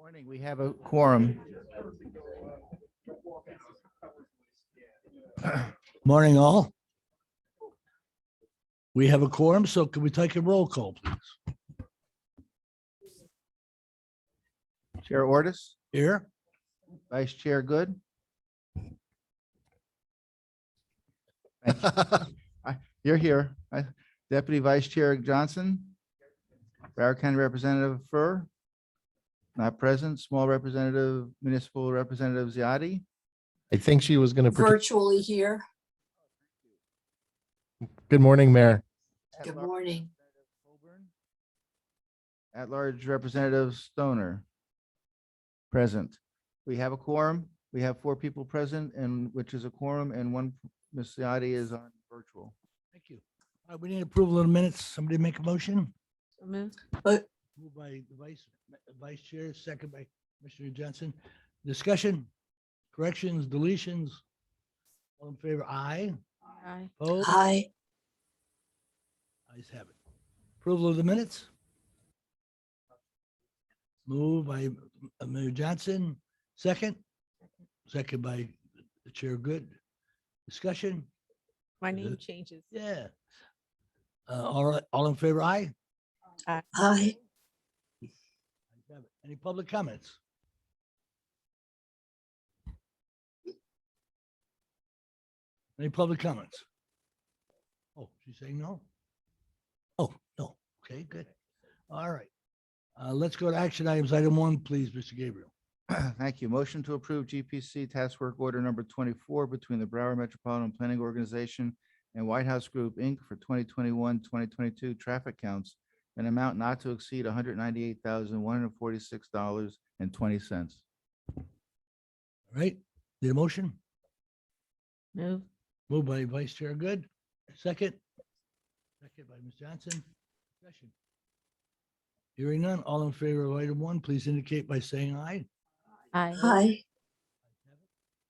Morning, we have a quorum. Morning, all. We have a quorum, so can we take a roll call, please? Chair Ortis, Here, Vice Chair Good. You're here. Deputy Vice Chair Johnson. Broward County Representative Furr. Not present. Small Representative, Municipal Representative Ziotti. I think she was going to. Virtually here. Good morning, Mayor. Good morning. At-large Representative Stoner. Present. We have a quorum. We have 4 people present, and which is a quorum, and one Ms. Ziotti is on virtual. thank you. All right, we need approval of the minutes. Somebody make a motion. But Moved by the Vice Chair, second by Commissioner Johnson. Discussion, corrections, deletions. All in favor, aye. Aye. Opposed? hi, Ayes have it. Approval of the minutes. Moved by Mayor Johnson, second. Second by the Chair Good. Discussion, My name changes. yeah. All in favor, aye. hi. Ayes have it. Any public comments? Any public comments? Oh, she's saying no? Oh, no. Okay, good. All right. Let's go to action items. Item 1, please, Mr. Gabriel. Thank you. Motion to approve GPC Task Work Order number 24 between the Broward Metropolitan Planning Organization and White House Group, Inc. for 2021-2022 traffic counts, an amount not to exceed $198,146.20. All right, need a motion? Move. Moved by Vice Chair Good. Second? Second by Ms. Johnson. Discussion. Hearing none, all in favor of item 1, please indicate by saying aye. Aye. Hi,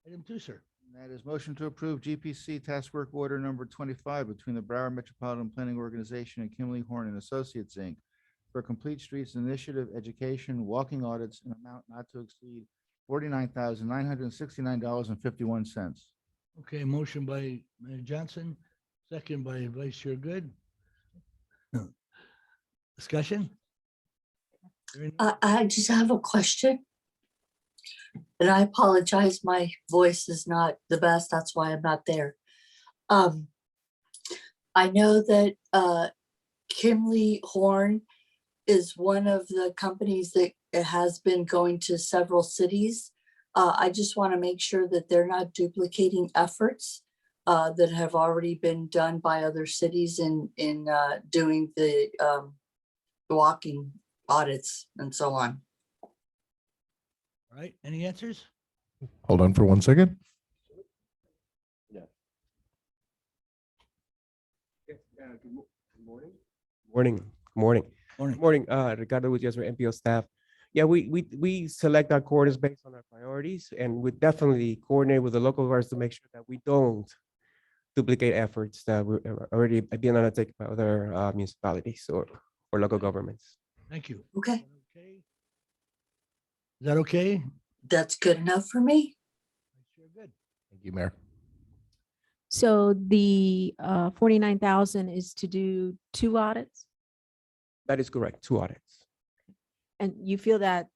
Item 2, sir. And that is motion to approve GPC Task Work Order number 25 between the Broward Metropolitan Planning Organization and Kimley Horn and Associates, Inc. for Complete Streets Initiative Education Walking Audits, an amount not to exceed $49,969.51. Okay, motion by Mayor Johnson, second by Vice Chair Good. Discussion? Hearing none, I just have a question. And I apologize, my voice is not the best, that's why I'm not there. I know that Kimley Horn is one of the companies that has been going to several cities. I just want to make sure that they're not duplicating efforts that have already been done by other cities in doing the walking audits and so on. All right, any answers? Hold on for 1 second. Morning. Morning. Morning, Ricardo Gutierrez for MPO staff. Yeah, we select our coordinates based on our priorities, and we definitely coordinate with the local guards to make sure that we don't duplicate efforts that were already being undertaken by other municipalities or local governments. Thank you. Okay, Okay. Is that okay? that's good enough for me. Sure, good. Thank you, Mayor. So the 49,000 is to do 2 audits, That is correct, 2 audits. and you feel that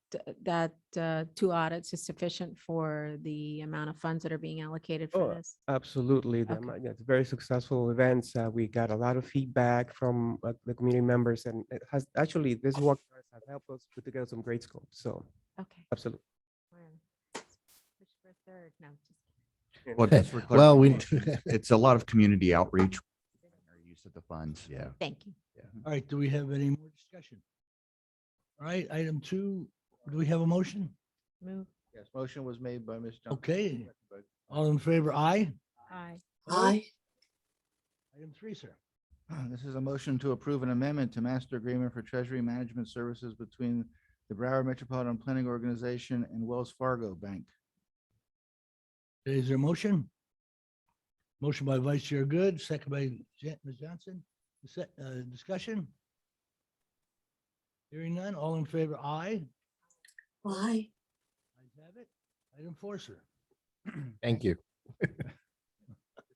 2 audits is sufficient for the amount of funds that are being allocated for Oh, this? Absolutely. Okay. It's very successful events. We got a lot of feedback from the community members, and it has actually, this work has helped us put together some great scopes. So Okay. absolutely. Push for a third. No, just kidding. Well, just for Well, clarification, it's a lot of community outreach. Our use of the funds, yeah. Thank you. All right, do we have any more discussion? All right, item 2, do we have a motion? Move. Yes, motion was made by Ms. Johnson. Okay, all in favor, aye. Aye. Hi, Item 3, sir. This is a motion to approve an amendment to master agreement for treasury management services between the Broward Metropolitan Planning Organization and Wells Fargo Bank. Is there a motion? Motion by Vice Chair Good, second by Ms. Johnson. Discussion? Hearing none, all in favor, aye. Aye. Ayes have it. Item 4, sir. Thank you. This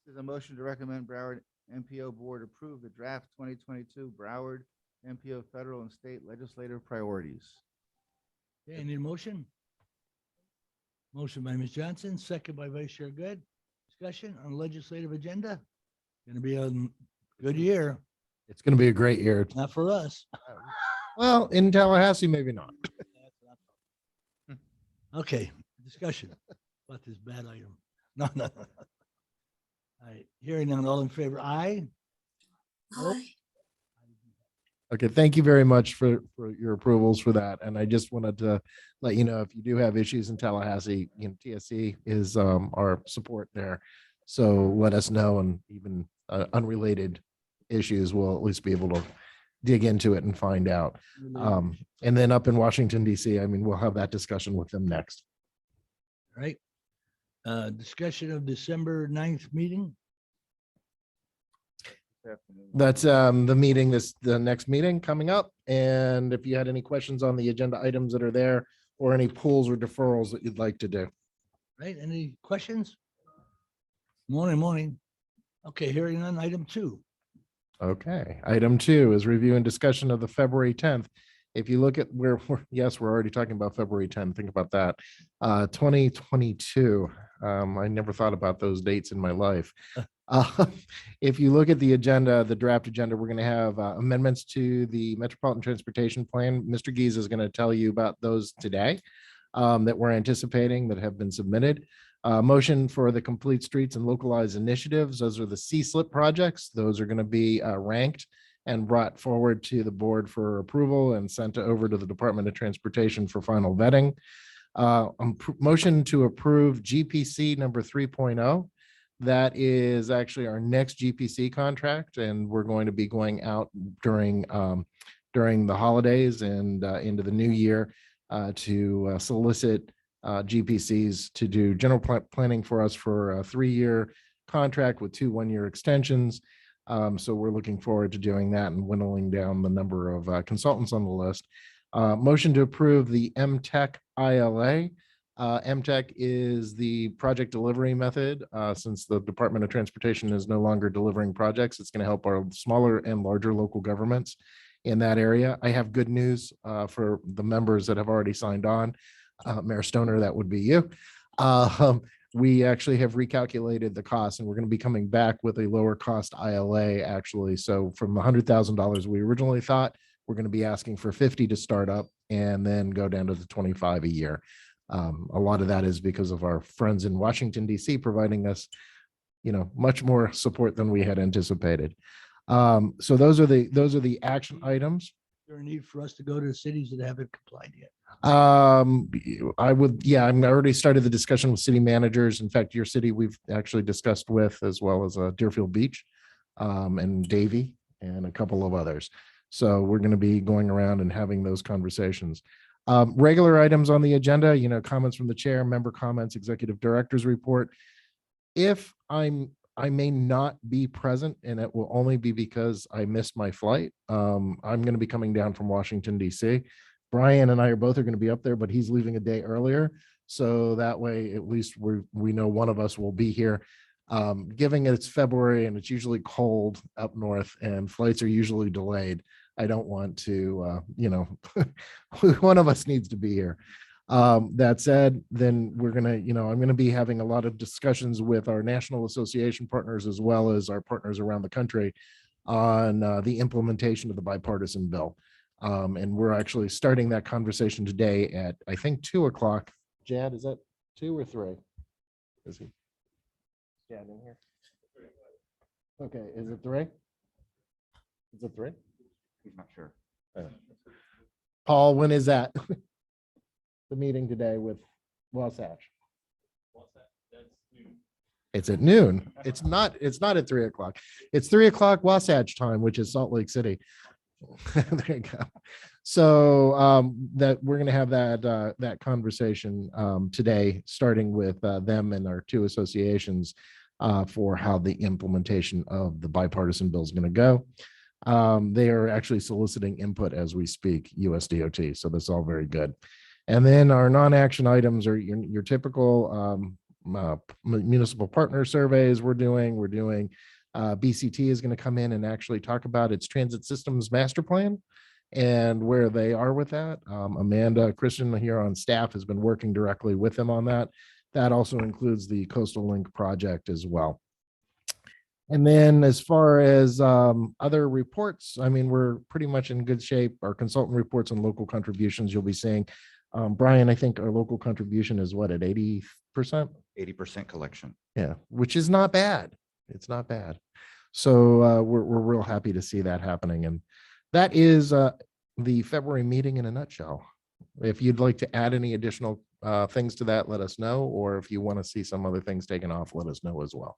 is a motion to recommend Broward MPO Board approve the draft 2022 Broward MPO federal and state legislative priorities. Okay, any motion? Motion by Ms. Johnson, second by Vice Chair Good. Discussion on legislative agenda. Going to be a good year, It's going to be a great year. not for us. Well, in Tallahassee, maybe not. Okay, discussion about this bad item. No, no. All right, hearing none, all in favor, aye. Nope. Aye. Okay, thank you very much for your approvals for that. And I just wanted to let you know, if you do have issues in Tallahassee, TSC is our support there. So let us know, and even unrelated issues, we'll at least be able to dig into it and find out. And then up in Washington, DC, I mean, we'll have that discussion with them next. Right. Discussion of December 9th meeting. That's the meeting, the next meeting coming up. And if you had any questions on the agenda items that are there, or any pulls or deferrals that you'd like to do. Right, any questions? Morning. Okay, hearing none, item 2. Okay, item 2 is review and discussion of the February 10th. If you look at where, yes, we're already talking about February 10th. Think about that. 2022. I never thought about those dates in my life. If you look at the agenda, the draft agenda, we're going to have amendments to the Metropolitan Transportation Plan. Mr. Gies is going to tell you about those today that we're anticipating that have been submitted. Motion for the complete streets and localized initiatives. Those are the C-SLIP projects. Those are going to be ranked and brought forward to the board for approval and sent over to the Department of Transportation for final vetting. Motion to approve GPC number 3.0. That is actually our next GPC contract, and we're going to be going out during the holidays and into the new year to solicit GPCs to do general planning for us for a 3-year contract with 2 1-year extensions. So we're looking forward to doing that and whittling down the number of consultants on the list. Motion to approve the MTech ILA. MTech is the project delivery method. Since the Department of Transportation is no longer delivering projects, it's going to help our smaller and larger local governments in that area. I have good news for the members that have already signed on. Mayor Stoner, that would be you. We actually have recalculated the cost, and we're going to be coming back with a lower cost ILA, actually. So from $100,000 we originally thought, we're going to be asking for 50 to start up and then go down to the 25 a year. A lot of that is because of our friends in Washington, DC, providing us, much more support than we had anticipated. So those are the action items. Is there a need for us to go to the cities that haven't complied yet? I would, yeah, I'm already started the discussion with city managers. In fact, your city we've actually discussed with, as well as Deerfield Beach, and Davie, and a couple of others. So we're going to be going around and having those conversations. Regular items on the agenda, comments from the chair, member comments, executive director's report. If I may not be present, and it will only be because I missed my flight. I'm going to be coming down from Washington, DC. Brian and I are both going to be up there, but he's leaving a day earlier. So that way, at least we know one of us will be here. Given it's February and it's usually cold up north and flights are usually delayed, I don't want to, one of us needs to be here. That said, then we're going to, I'm going to be having a lot of discussions with our national association partners, as well as our partners around the country, on the implementation of the bipartisan bill. And we're actually starting that conversation today at, I think, 2:00. Jad, is that 2 or 3? Is he? Jad in here? Okay, is it 3? Is it 3? He's not sure. Paul, when is that? The meeting today with Wasatch. It's at noon. It's not at 3:00. It's 3:00 Wasatch time, which is Salt Lake City. There you go. So that we're going to have that conversation today, starting with them and our 2 associations for how the implementation of the bipartisan bill is going to go. They are actually soliciting input as we speak, USDOT. So that's all very good. And then our non-action items are your typical municipal partner surveys we're doing. BCT is going to come in and actually talk about its transit systems master plan and where they are with that. Amanda Christian here on staff has been working directly with them on that. That also includes the Coastal Link project as well. And then as far as other reports, I mean, we're pretty much in good shape. Our consultant reports and local contributions you'll be seeing. Brian, I think our local contribution is what, at 80%? 80% collection. Yeah, which is not bad. It's not bad. So we're real happy to see that happening. And that is the February meeting in a nutshell. If you'd like to add any additional things to that, let us know. Or if you want to see some other things taken off, let us know as well.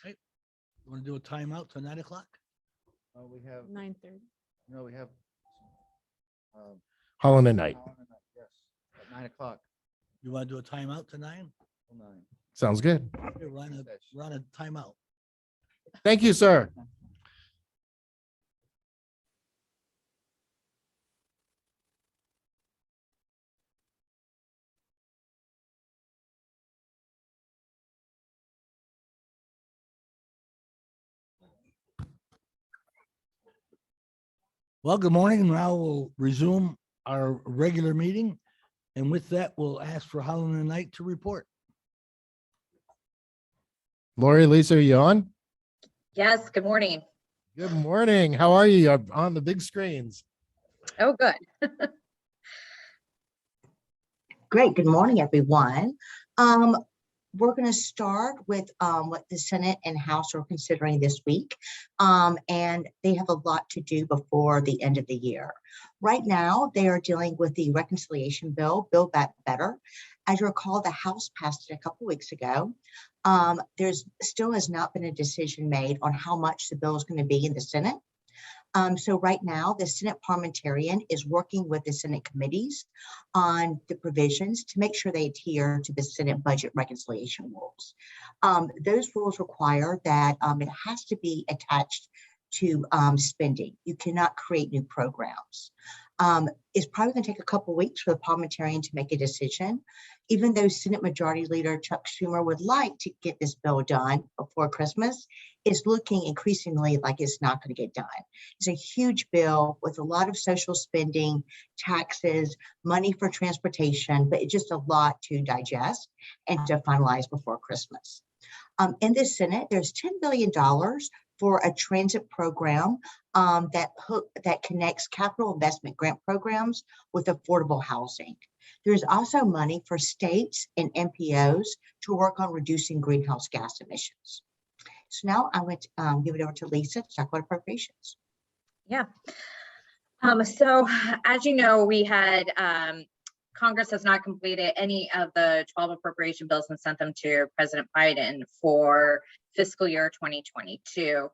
You want to do a timeout till 9 o'clock? We have, 9:30. no, we have. Holland and Night. Yes, at 9 o'clock. You want to do a timeout to 9? till 9. Sounds good. Okay, we're on a timeout. Thank you, sir. Well, good morning. Now we'll resume our regular meeting. And with that, we'll ask for Holland and Knight to report. Lori, Lisa, are you on? Yes, good morning. Good morning. How are you? You're on the big screens. Oh, good. Great. Good morning, everyone. We're going to start with what the Senate and House are considering this week. And they have a lot to do before the end of the year. Right now, they are dealing with the reconciliation bill, Build Back Better. As you recall, the House passed it a couple weeks ago. There's still has not been a decision made on how much the bill is going to be in the Senate. So right now, the Senate parliamentarian is working with the Senate committees on the provisions to make sure they adhere to the Senate budget reconciliation rules. Those rules require that it has to be attached to spending. You cannot create new programs. It's probably going to take a couple of weeks for the parliamentarian to make a decision. Even though Senate Majority Leader Chuck Schumer would like to get this bill done before Christmas, it's looking increasingly like it's not going to get done. It's a huge bill with a lot of social spending, taxes, money for transportation, but it's just a lot to digest and to finalize before Christmas. In the Senate, there's $10 billion for a transit program that connects capital investment grant programs with affordable housing. There's also money for states and MPOs to work on reducing greenhouse gas emissions. So now I would give it over to Lisa to talk about appropriations. Yeah. So as you know, we had Congress has not completed any of the 12 appropriation bills and sent them to President Biden for fiscal year 2022.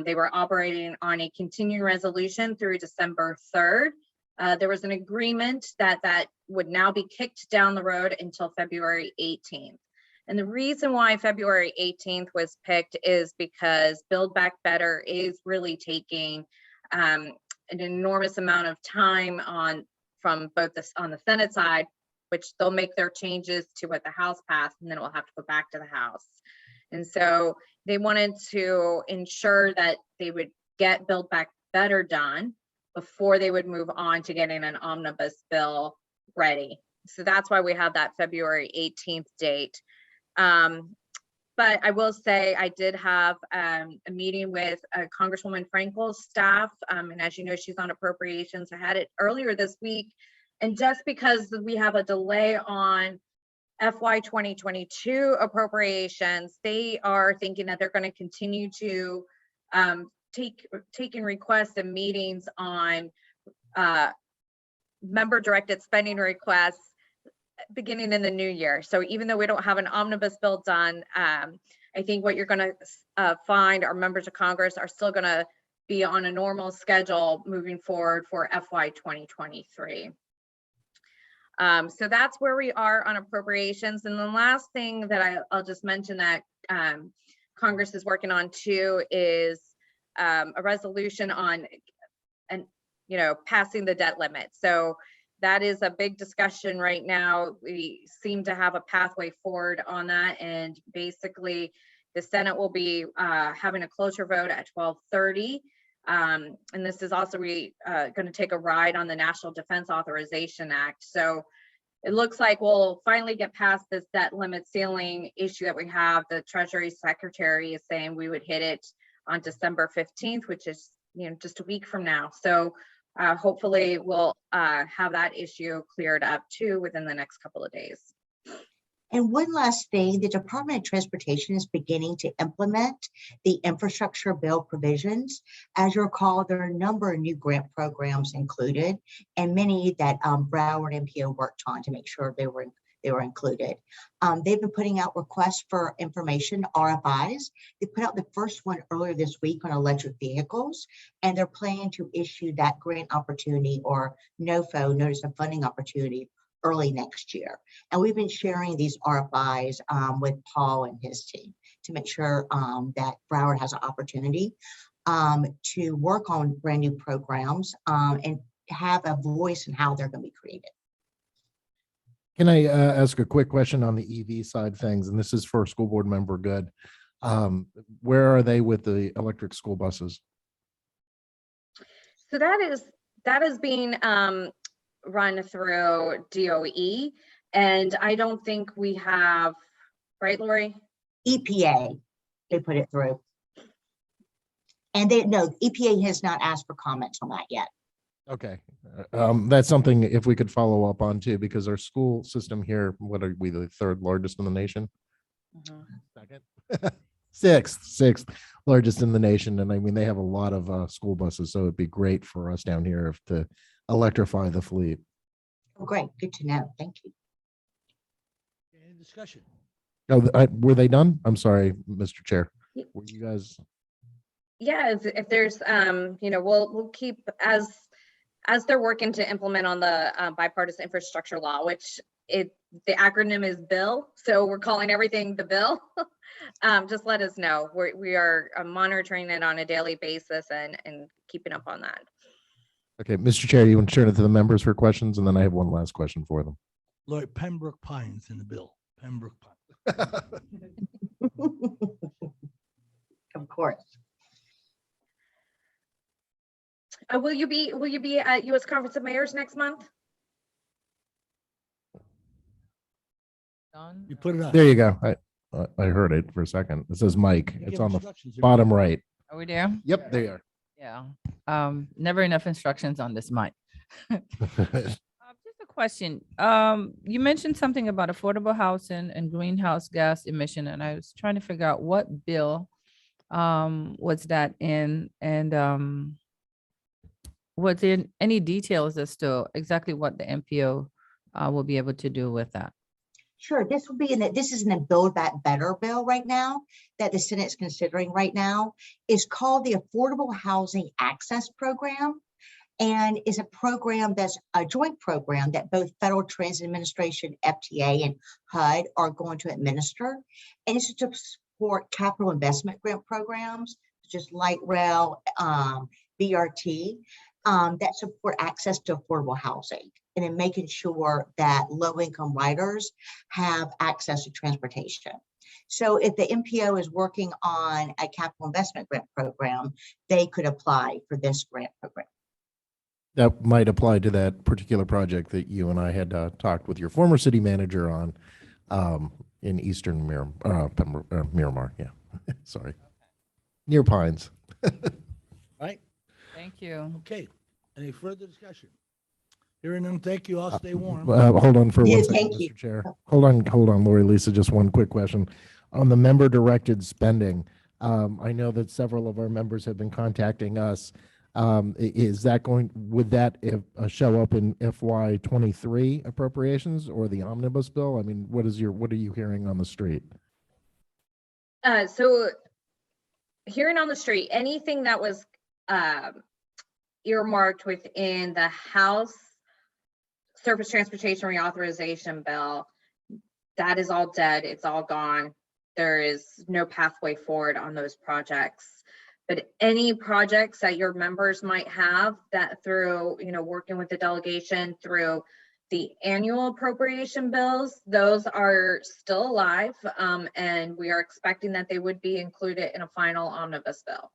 They were operating on a continuing resolution through December 3rd. There was an agreement that would now be kicked down the road until February 18th. And the reason why February 18th was picked is because Build Back Better is really taking an enormous amount of time from both on the Senate side, which they'll make their changes to what the House passed, and then it will have to go back to the House. And so they wanted to ensure that they would get Build Back Better done before they would move on to getting an omnibus bill ready. So that's why we have that February 18th date. But I will say I did have a meeting with Congresswoman Frankel's staff. And as you know, she's on appropriations. I had it earlier this week. And just because we have a delay on FY 2022 appropriations, they are thinking that they're going to continue to take in requests and meetings on member directed spending requests beginning in the new year. So even though we don't have an omnibus bill done, I think what you're going to find our members of Congress are still going to be on a normal schedule moving forward for FY 2023. So that's where we are on appropriations. And the last thing that I'll just mention that Congress is working on too is a resolution on passing the debt limit. So that is a big discussion right now. We seem to have a pathway forward on that, and basically the Senate will be having a cloture vote at 12:30. And this is also going to take a ride on the National Defense Authorization Act. So it looks like we'll finally get past this debt limit ceiling issue that we have. The Treasury Secretary is saying we would hit it on December 15th, which is, you know, just a week from now. So hopefully we'll have that issue cleared up too within the next couple of days. And one last thing, the Department of Transportation is beginning to implement the infrastructure bill provisions. As you recall, there are a number of new grant programs included, and many that Broward MPO worked on to make sure they were included. They've been putting out requests for information, RFIs. They put out the first one earlier this week on electric vehicles, and they're planning to issue that grant opportunity or NOFO, Notice of Funding Opportunity, early next year. And we've been sharing these RFIs with Paul and his team to make sure that Broward has an opportunity to work on brand new programs and have a voice in how they're going to be created. Can I ask a quick question on the EV side of things? And this is for School Board Member Good. Where are they with the electric school buses? So that is being run through DOE, and I don't think we have, right, Lori? EPA, they put it through. And EPA has not asked for comments on that yet. Okay. That's something if we could follow up on too, because our school system here, what are we, the third largest in the nation? Second? Sixth largest in the nation. And I mean, they have a lot of school buses, so it'd be great for us down here to electrify the fleet. Oh, great. Good to know. Thank you. Any discussion? Oh, were they done? I'm sorry, Mr. Chair. Were you guys? Yeah, if there's, you know, we'll keep as they're working to implement on the bipartisan infrastructure law, which the acronym is BILL. So we're calling everything the bill. Just let us know. We are monitoring it on a daily basis and keeping up on that. Okay, Mr. Chair, you want to turn it to the members for questions, and then I have one last question for them. Lord, Pembroke Pines in the bill. Pembroke Pines. Of course. Will you be at U.S. Conference of Mayors next month? You put it on. There you go. I heard it for a second. It says Mike. You It's give on the instructions. bottom right. Are we there? Yep, they are. Yeah. Never enough instructions on this mic. Just a question. You mentioned something about affordable housing and greenhouse gas emission, and I was trying to figure out what bill was that in, and was there any details as to exactly what the MPO will be able to do with that? Sure, this will be this is in the Build Back Better bill right now that the Senate's considering right now. Is called the Affordable Housing Access Program, and is a program that's a joint program that both Federal Transit Administration, FTA, and HUD are going to administer. And it's to support capital investment grant programs, such as light rail, BRT, that support access to affordable housing, and in making sure that low-income riders have access to transportation. So if the MPO is working on a capital investment grant program, they could apply for this grant program. That might apply to that particular project that you and I had talked with your former city manager on in Eastern Miramar. Yeah, sorry, near Pines. Right? Thank you. Okay. Any further discussion? Hearing none, thank you. I'll stay warm. Hold on for Yeah, one second, thank you. Mr. Chair. Hold on, Lori Lisa, just one quick question. On the member-directed spending, I know that several of our members have been contacting us. Is that would that show up in FY23 appropriations or the omnibus bill? I mean, what are you hearing on the street? So hearing on the street, anything that was earmarked within the House Surface Transportation Reauthorization Bill, that is all dead. It's all gone. There is no pathway forward on those projects. But any projects that your members might have that through, working with the delegation through the annual appropriation bills, those are still alive. And we are expecting that they would be included in a final omnibus bill.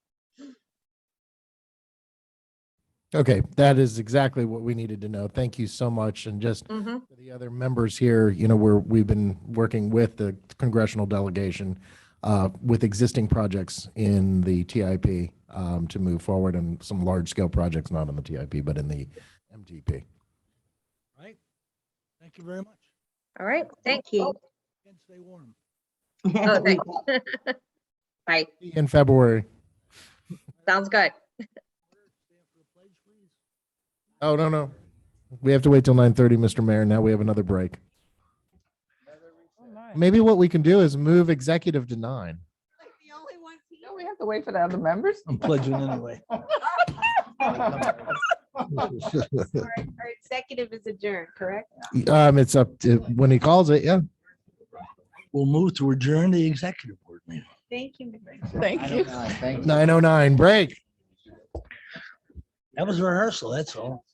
Okay, that is exactly what we needed to know. Thank you so much. And just Mhm. for the other members here, we've been working with the congressional delegation with existing projects in the TIP to move forward and some large scale projects, not in the TIP, but in the MTP. Right? Thank you very much. All right, thank you. you. And stay warm. Oh, thanks. Bye, In February. sounds good. Stand for the pledge, please. Oh, no. We have to wait till 9:30, Mr. Mayor. Now we have another break. Oh, my. Maybe what we can do is move executive to 9. Don't we have to wait for the other members? I'm pledging anyway. Our executive is adjourned, correct? It's up to when he calls it. Yeah. We'll move to adjourn the executive board meeting. Thank you. Thank you. Thank you. 9:09 break. That was rehearsal, that's all.